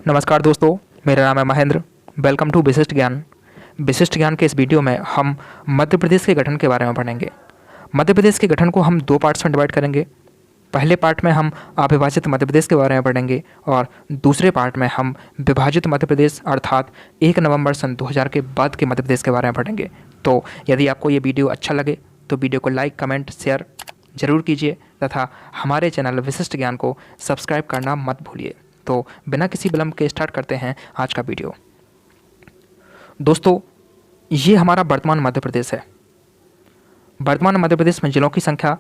नमस्कार दोस्तों, मेरा नाम है महेंद्र। वेलकम टू विशिष्ट ज्ञान। विशिष्ट ज्ञान के इस वीडियो में हम मध्य प्रदेश के गठन के बारे में पढ़ेंगे। मध्य प्रदेश के गठन को हम दो पार्ट्स में डिवाइड करेंगे। पहले पार्ट में हम अविभाजित मध्य प्रदेश के बारे में पढ़ेंगे और दूसरे पार्ट में हम विभाजित मध्य प्रदेश अर्थात 1 नवंबर सन 2000 के बाद के मध्य प्रदेश के बारे में पढ़ेंगे। तो यदि आपको ये वीडियो अच्छा लगे तो वीडियो को लाइक, कमेंट, शेयर ज़रूर कीजिए तथा हमारे चैनल विशिष्ट ज्ञान को सब्सक्राइब करना मत भूलिए। तो बिना किसी विलंब के स्टार्ट करते हैं आज का वीडियो। दोस्तों, ये हमारा वर्तमान मध्य प्रदेश है। वर्तमान मध्य प्रदेश में जिलों की संख्या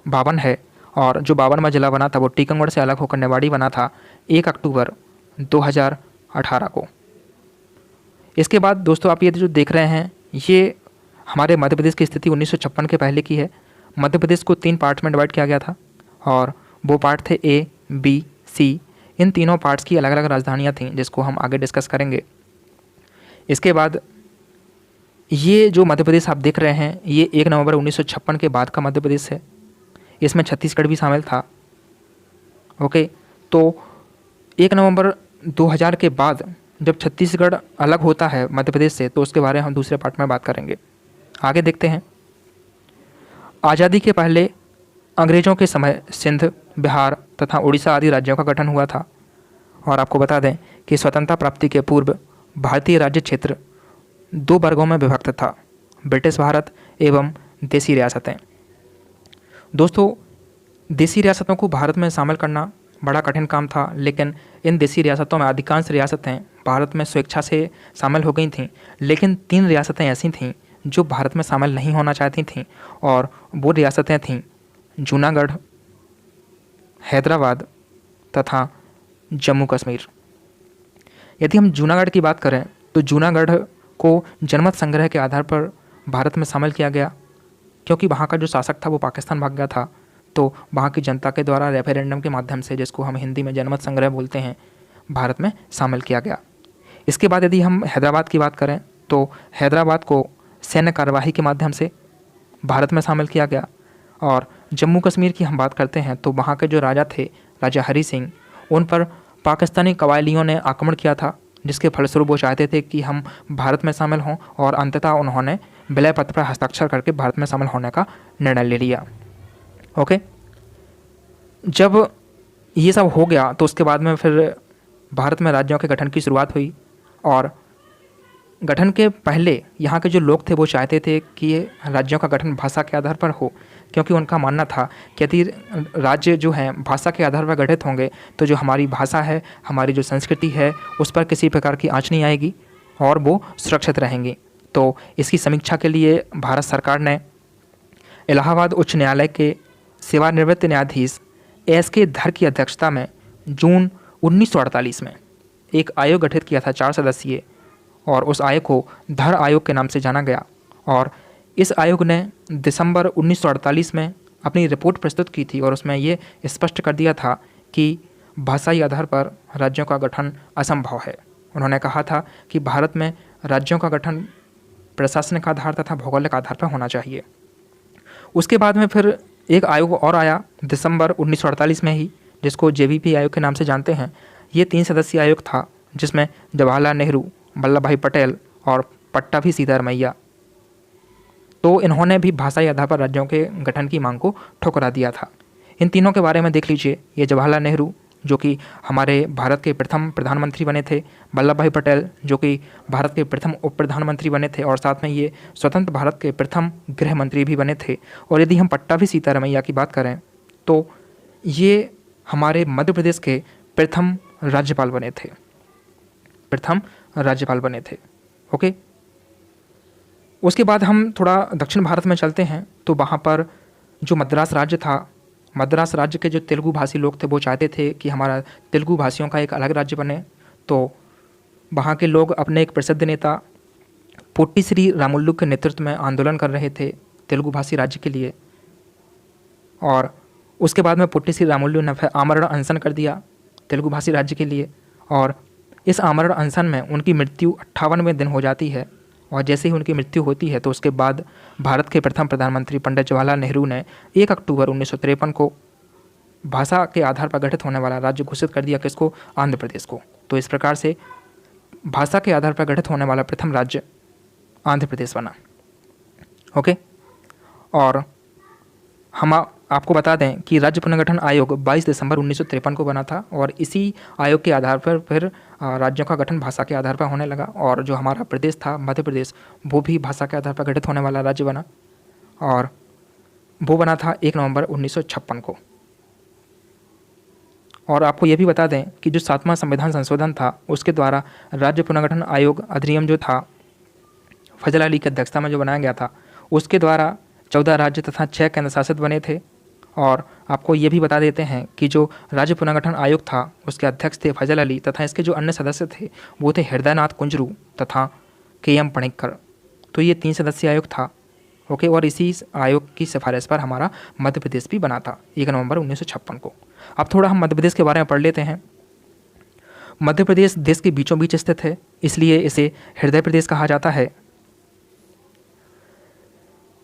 52 है और जो 52वां जिला बना था वो टीकमगढ़ से अलग होकर निवाड़ी बना था 1 अक्टूबर 2018 को। इसके बाद दोस्तों आप ये जो देख रहे हैं ये हमारे मध्य प्रदेश की स्थिति 1956 के पहले की है। मध्य प्रदेश को 3 पार्ट्स में डिवाइड किया गया था और वो पार्ट थे ए, बी, सी। इन तीनों पार्ट्स की अलग अलग राजधानियाँ थीं जिसको हम आगे डिस्कस करेंगे। इसके बाद ये जो मध्य प्रदेश आप देख रहे हैं ये 1 नवंबर 1956 के बाद का मध्य प्रदेश है। इसमें छत्तीसगढ़ भी शामिल था। ओके, तो 1 नवंबर 2000 के बाद जब छत्तीसगढ़ अलग होता है मध्य प्रदेश से तो उसके बारे में हम दूसरे पार्ट में बात करेंगे। आगे देखते हैं। आज़ादी के पहले अंग्रेज़ों के समय सिंध, बिहार तथा उड़ीसा आदि राज्यों का गठन हुआ था। और आपको बता दें कि स्वतंत्रता प्राप्ति के पूर्व भारतीय राज्य क्षेत्र 2 वर्गों में विभक्त था, ब्रिटिश भारत एवं देसी रियासतें। दोस्तों, देसी रियासतों को भारत में शामिल करना बड़ा कठिन काम था, लेकिन इन देसी रियासतों में अधिकांश रियासतें भारत में स्वेच्छा से शामिल हो गई थीं, लेकिन 3 रियासतें ऐसी थीं जो भारत में शामिल नहीं होना चाहती थीं और वो रियासतें थीं जूनागढ़, हैदराबाद तथा जम्मू कश्मीर। यदि हम जूनागढ़ की बात करें तो जूनागढ़ को जनमत संग्रह के आधार पर भारत में शामिल किया गया, क्योंकि वहाँ का जो शासक था वो पाकिस्तान भाग गया था। तो वहाँ की जनता के द्वारा रेफरेंडम के माध्यम से, जिसको हम हिंदी में जनमत संग्रह बोलते हैं, भारत में शामिल किया गया। इसके बाद यदि हम हैदराबाद की बात करें तो हैदराबाद को सैन्य कार्यवाही के माध्यम से भारत में शामिल किया गया। और जम्मू कश्मीर की हम बात करते हैं तो वहाँ के जो राजा थे, राजा हरी सिंह, उन पर पाकिस्तानी कबायलियों ने आक्रमण किया था, जिसके फलस्वरूप वो चाहते थे कि हम भारत में शामिल हों और अंततः उन्होंने विलय पत्र पर हस्ताक्षर करके भारत में शामिल होने का निर्णय ले लिया। ओके, जब ये सब हो गया तो उसके बाद में फिर भारत में राज्यों के गठन की शुरुआत हुई। और गठन के पहले यहाँ के जो लोग थे वो चाहते थे कि राज्यों का गठन भाषा के आधार पर हो, क्योंकि उनका मानना था कि यदि राज्य जो हैं भाषा के आधार पर गठित होंगे तो जो हमारी भाषा है, हमारी जो संस्कृति है, उस पर किसी प्रकार की आँच नहीं आएगी और वो सुरक्षित रहेंगी। तो इसकी समीक्षा के लिए भारत सरकार ने इलाहाबाद उच्च न्यायालय के सेवानिवृत्त न्यायाधीश एस.के. धर की अध्यक्षता में जून 1948 में एक आयोग गठित किया था, 4 सदस्यीय, और उस आयोग को धर आयोग के नाम से जाना गया। और इस आयोग ने दिसंबर 1948 में अपनी रिपोर्ट प्रस्तुत की थी और उसमें ये स्पष्ट कर दिया था कि भाषाई आधार पर राज्यों का गठन असंभव है। उन्होंने कहा था कि भारत में राज्यों का गठन प्रशासनिक आधार तथा भौगोलिक आधार पर होना चाहिए। उसके बाद में फिर एक आयोग और आया दिसंबर 1948 में ही, जिसको JVP आयोग के नाम से जानते हैं। ये 3 सदस्यीय आयोग था जिसमें जवाहरलाल नेहरू, वल्लभ भाई पटेल और पट्टाभी सीतारमैया, तो इन्होंने भी भाषाई आधार पर राज्यों के गठन की मांग को ठुकरा दिया था। इन तीनों के बारे में देख लीजिए। ये जवाहरलाल नेहरू जो कि हमारे भारत के प्रथम प्रधानमंत्री बने थे, वल्लभ भाई पटेल जो कि भारत के प्रथम उप प्रधानमंत्री बने थे और साथ में ये स्वतंत्र भारत के प्रथम गृह मंत्री भी बने थे। और यदि हम पट्टाभी सीतारमैया की बात करें तो ये हमारे मध्य प्रदेश के प्रथम राज्यपाल बने थे, ओके। उसके बाद हम थोड़ा दक्षिण भारत में चलते हैं तो वहाँ पर जो मद्रास राज्य था, मद्रास राज्य के जो तेलुगु भाषी लोग थे वो चाहते थे कि हमारा तेलुगु भाषियों का एक अलग राज्य बने। तो वहाँ के लोग अपने एक प्रसिद्ध नेता पोट्टी श्री रामुलु के नेतृत्व में आंदोलन कर रहे थे तेलुगु भाषी राज्य के लिए। और उसके बाद में पोट्टी श्री रामुलु ने फिर आमरण अनशन कर दिया तेलुगु भाषी राज्य के लिए। और इस आमरण अनशन में उनकी मृत्यु 58वें दिन हो जाती है। और जैसे ही उनकी मृत्यु होती है तो उसके बाद भारत के प्रथम प्रधानमंत्री पंडित जवाहरलाल नेहरू ने 1 अक्टूबर 1953 को भाषा के आधार पर गठित होने वाला राज्य घोषित कर दिया किसको? आंध्र प्रदेश को। तो इस प्रकार से भाषा के आधार पर गठित होने वाला प्रथम राज्य आंध्र प्रदेश बना। ओके, और हम आपको बता दें कि राज्य पुनर्गठन आयोग 22 दिसंबर 1953 को बना था और इसी आयोग के आधार पर फिर राज्यों का गठन भाषा के आधार पर होने लगा और जो हमारा प्रदेश था मध्य प्रदेश, वो भी भाषा के आधार पर गठित होने वाला राज्य बना और वो बना था 1 नवंबर 1956 को। और आपको ये भी बता दें कि जो 7वां संविधान संशोधन था उसके द्वारा राज्य पुनर्गठन आयोग अधिनियम जो था फजल अली की अध्यक्षता में जो बनाया गया था, उसके द्वारा 14 राज्य तथा 6 केंद्र शासित बने थे। और आपको ये भी बता देते हैं कि जो राज्य पुनर्गठन आयोग था उसके अध्यक्ष थे फजल अली तथा इसके जो अन्य सदस्य थे वो थे हृदयनाथ कुंजरू तथा के.एम. पणिक्कर। तो ये 3 सदस्यीय आयोग था। ओके, और इसी आयोग की सिफारिश पर हमारा मध्य प्रदेश भी बना था 1 नवंबर 1956 को। अब थोड़ा हम मध्य प्रदेश के बारे में पढ़ लेते हैं। मध्य प्रदेश देश के बीचों बीच स्थित है, इसलिए इसे हृदय प्रदेश कहा जाता है।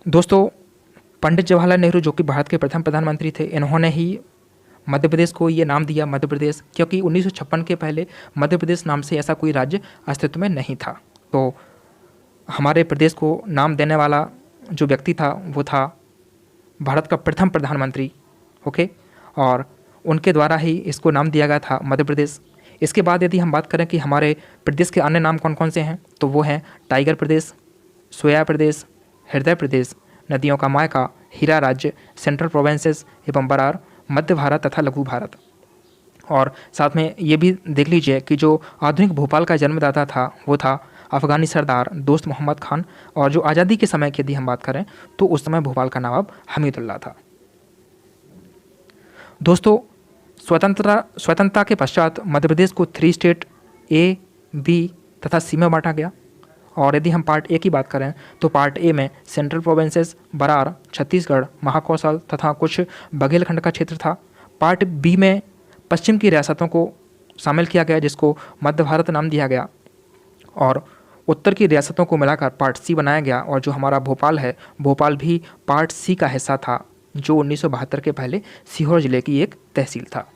दोस्तों, पंडित जवाहरलाल नेहरू जो कि भारत के प्रथम प्रधानमंत्री थे, इन्होंने ही मध्य प्रदेश को ये नाम दिया मध्य प्रदेश, क्योंकि 1956 के पहले मध्य प्रदेश नाम से ऐसा कोई राज्य अस्तित्व में नहीं था। तो हमारे प्रदेश को नाम देने वाला जो व्यक्ति था वो था भारत का प्रथम प्रधानमंत्री। ओके, और उनके द्वारा ही इसको नाम दिया गया था मध्य प्रदेश। इसके बाद यदि हम बात करें कि हमारे प्रदेश के अन्य नाम कौन कौन से हैं, तो वो हैं टाइगर प्रदेश, सोया प्रदेश, हृदय प्रदेश, नदियों का मायका, हीरा राज्य, सेंट्रल प्रोविंसेस एवं बरार, मध्य भारत तथा लघु भारत। और साथ में ये भी देख लीजिए कि जो आधुनिक भोपाल का जन्मदाता था वो था अफ़गानी सरदार दोस्त मोहम्मद खान, और जो आज़ादी के समय की यदि हम बात करें तो उस समय भोपाल का नवाब हमीदुल्ला था। दोस्तों, स्वतंत्रता के पश्चात मध्य प्रदेश को 3 स्टेट ए, बी तथा सी में बांटा गया। और यदि हम पार्ट ए की बात करें तो पार्ट ए में सेंट्रल प्रोविंसेस, बरार, छत्तीसगढ़, महाकौशल तथा कुछ बघेलखंड का क्षेत्र था। पार्ट बी में पश्चिम की रियासतों को शामिल किया गया जिसको मध्य भारत नाम दिया गया, और उत्तर की रियासतों को मिलाकर पार्ट सी बनाया गया। और जो हमारा भोपाल है, भोपाल भी पार्ट सी का हिस्सा था, जो 1972 के पहले सीहोर जिले की एक तहसील था।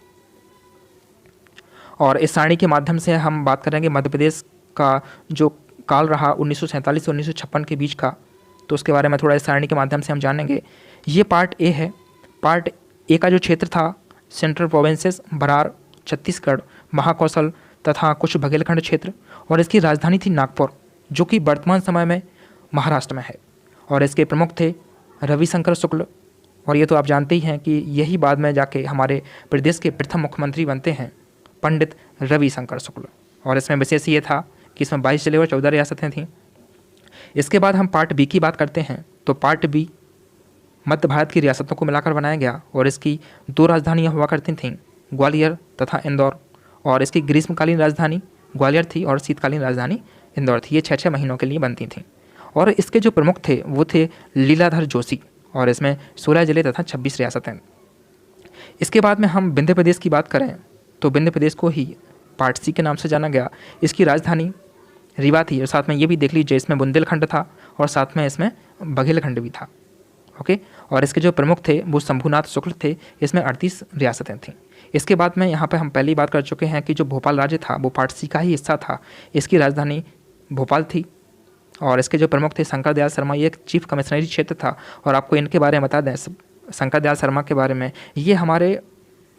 और इस सारणी के माध्यम से हम बात करेंगे मध्य प्रदेश का जो काल रहा 1947 से 1956 के बीच का, तो उसके बारे में थोड़ा इस सारणी के माध्यम से हम जानेंगे। ये पार्ट ए है। पार्ट ए का जो क्षेत्र था सेंट्रल प्रोविंसेस, बरार, छत्तीसगढ़, महाकौशल तथा कुछ बघेलखंड क्षेत्र, और इसकी राजधानी थी नागपुर, जो कि वर्तमान समय में महाराष्ट्र में है। और इसके प्रमुख थे रविशंकर शुक्ल, और ये तो आप जानते ही हैं कि यही बाद में जाके हमारे प्रदेश के प्रथम मुख्यमंत्री बनते हैं, पंडित रविशंकर शुक्ल। और इसमें विशेष ये था कि इसमें 22 जिले और 14 रियासतें थीं। इसके बाद हम पार्ट बी की बात करते हैं, तो पार्ट बी मध्य भारत की रियासतों को मिलाकर बनाया गया, और इसकी 2 राजधानियाँ हुआ करती थीं, ग्वालियर तथा इंदौर। और इसकी ग्रीष्मकालीन राजधानी ग्वालियर थी और शीतकालीन राजधानी इंदौर थी। ये 6-6 महीनों के लिए बनती थीं। और इसके जो प्रमुख थे वो थे लीलाधर जोशी, और इसमें 16 जिले तथा 26 रियासतें। इसके बाद में हम विंध्य प्रदेश की बात करें तो विंध्य प्रदेश को ही पार्ट सी के नाम से जाना गया। इसकी राजधानी रीवा थी, और साथ में ये भी देख लीजिए इसमें बुंदेलखंड था और साथ में इसमें बघेलखंड भी था। ओके, और इसके जो प्रमुख थे वो शंभुनाथ शुक्ल थे। इसमें 38 रियासतें थीं। इसके बाद में यहाँ पे हम पहले ही बात कर चुके हैं कि जो भोपाल राज्य था वो पार्ट सी का ही हिस्सा था। इसकी राजधानी भोपाल थी, और इसके जो प्रमुख थे शंकर दयाल शर्मा, ये एक चीफ कमिश्नरी क्षेत्र था। और आपको इनके बारे में बता दें, शंकर दयाल शर्मा के बारे में, ये हमारे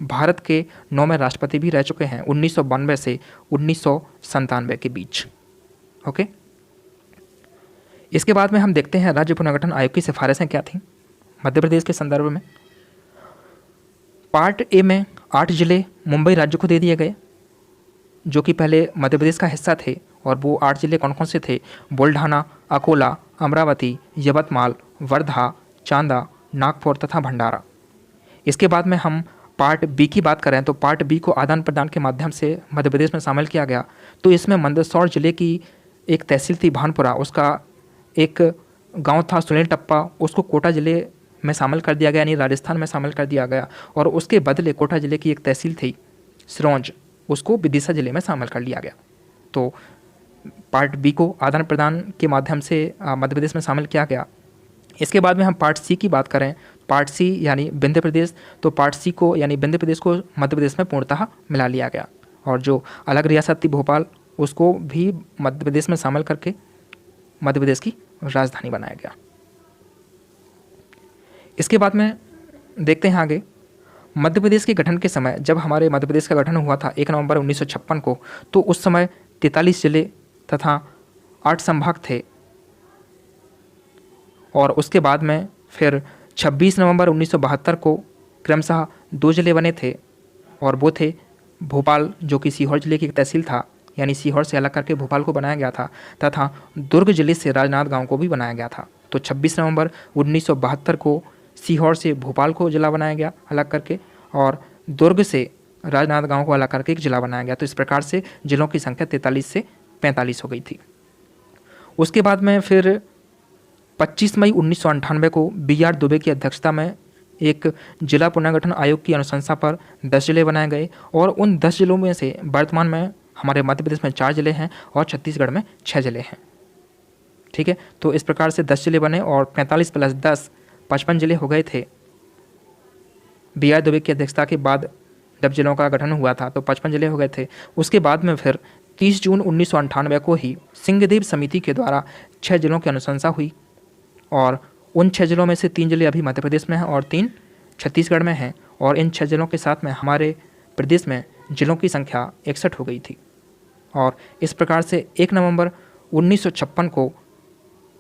भारत के 9वें राष्ट्रपति भी रह चुके हैं 1992 से 1997 के बीच। ओके, इसके बाद में हम देखते हैं राज्य पुनर्गठन आयोग की सिफारिशें क्या थीं मध्य प्रदेश के संदर्भ में। पार्ट ए में 8 जिले मुंबई राज्य को दे दिए गए, जो कि पहले मध्य प्रदेश का हिस्सा थे। और वो 8 जिले कौन कौन से थे? बुल्ढाना, अकोला, अमरावती, यवतमाल, वर्धा, चांदा, नागपुर तथा भंडारा। इसके बाद में हम पार्ट बी की बात करें तो पार्ट बी को आदान प्रदान के माध्यम से मध्य प्रदेश में शामिल किया गया। तो इसमें मंदसौर जिले की एक तहसील थी भानपुरा, उसका एक गांव था सुनील टप्पा, उसको कोटा जिले में शामिल कर दिया गया, यानी राजस्थान में शामिल कर दिया गया। और उसके बदले कोटा जिले की एक तहसील थी सिरोंज, उसको विदिशा जिले में शामिल कर लिया गया। तो पार्ट बी को आदान प्रदान के माध्यम से मध्य प्रदेश में शामिल किया गया। इसके बाद में हम पार्ट सी की बात करें पार्ट सी यानी विंध्य प्रदेश, तो पार्ट सी को यानी विंध्य प्रदेश को मध्य प्रदेश में पूर्णतः मिला लिया गया और जो अलग रियासत थी भोपाल उसको भी मध्य प्रदेश में शामिल करके मध्य प्रदेश की राजधानी बनाया गया। इसके बाद में देखते हैं आगे मध्य प्रदेश के गठन के समय, जब हमारे मध्य प्रदेश का गठन हुआ था 1 नवंबर 1956 को, तो उस समय 43 जिले तथा 8 संभाग थे और उसके बाद में फिर 26 नवंबर 1972 को क्रमशः 2 जिले बने थे और वो थे भोपाल जो कि सीहोर जिले की एक तहसील था, यानी सीहोर से अलग करके भोपाल को बनाया गया था, तथा दुर्ग जिले से राजनांदगांव को भी बनाया गया था। तो 26 नवंबर 1972 को सीहोर से भोपाल को जिला बनाया गया अलग करके और दुर्ग से राजनांदगांव को अलग करके एक जिला बनाया गया। तो इस प्रकार से जिलों की संख्या 43 से 45 हो गई थी। उसके बाद में फिर 25 मई 1998 को BR दुबे की अध्यक्षता में एक जिला पुनर्गठन आयोग की अनुशंसा पर 10 जिले बनाए गए और उन 10 जिलों में से वर्तमान में हमारे मध्य प्रदेश में 4 जिले हैं और छत्तीसगढ़ में 6 जिले हैं। ठीक है, तो इस प्रकार से 10 जिले बने और 45 + 10 55 जिले हो गए थे। BR दुबे की अध्यक्षता के बाद जब जिलों का गठन हुआ था तो 55 जिले हो गए थे। उसके बाद में फिर 30 जून 1998 को ही सिंहदेव समिति के द्वारा 6 जिलों की अनुशंसा हुई और उन 6 जिलों में से 3 जिले अभी मध्य प्रदेश में हैं और 3 छत्तीसगढ़ में हैं और इन 6 जिलों के साथ में हमारे प्रदेश में जिलों की संख्या 61 हो गई थी। और इस प्रकार से 1 नवंबर 1956 को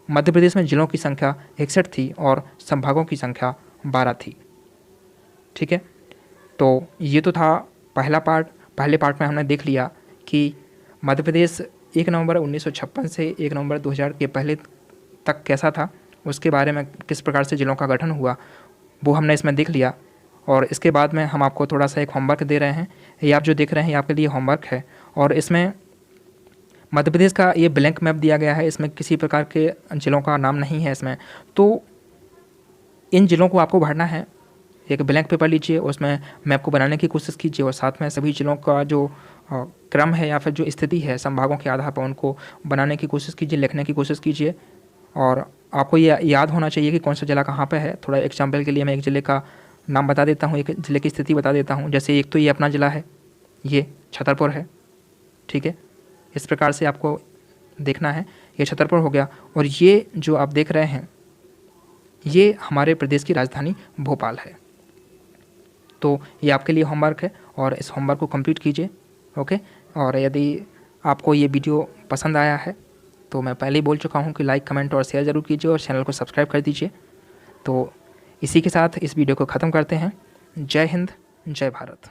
मध्य प्रदेश में जिलों की संख्या 61 थी और संभागों की संख्या 12 थी। ठीक है, तो ये तो था पहला पार्ट। पहले पार्ट में हमने देख लिया कि मध्य प्रदेश 1 नवंबर 1956 से 1 नवंबर 2000 के पहले तक कैसा था, उसके बारे में किस प्रकार से जिलों का गठन हुआ वो हमने इसमें देख लिया। और इसके बाद में हम आपको थोड़ा सा एक होमवर्क दे रहे हैं। ये आप जो देख रहे हैं ये आपके लिए होमवर्क है और इसमें मध्य प्रदेश का ये ब्लैंक मैप दिया गया है, इसमें किसी प्रकार के जिलों का नाम नहीं है इसमें। तो इन जिलों को आपको भरना है। एक ब्लैंक पेपर लीजिए, उसमें मैप को बनाने की कोशिश कीजिए और साथ में सभी जिलों का जो क्रम है या फिर जो स्थिति है संभागों के आधार पर उनको बनाने की कोशिश कीजिए, लिखने की कोशिश कीजिए। और आपको ये याद होना चाहिए कि कौन सा जिला कहाँ पे है। थोड़ा एग्जाम्पल के लिए मैं एक ज़िले का नाम बता देता हूँ, एक ज़िले की स्थिति बता देता हूँ। जैसे एक तो ये अपना ज़िला है, ये छतरपुर है। ठीक है, इस प्रकार से आपको देखना है। ये छतरपुर हो गया और ये जो आप देख रहे हैं ये हमारे प्रदेश की राजधानी भोपाल है। तो ये आपके लिए होमवर्क है और इस होमवर्क को कंप्लीट कीजिए। ओके, और यदि आपको ये वीडियो पसंद आया है तो मैं पहले ही बोल चुका हूँ कि लाइक, कमेंट और शेयर ज़रूर कीजिए और चैनल को सब्सक्राइब कर दीजिए। तो इसी के साथ इस वीडियो को ख़त्म करते हैं। जय हिंद, जय भारत।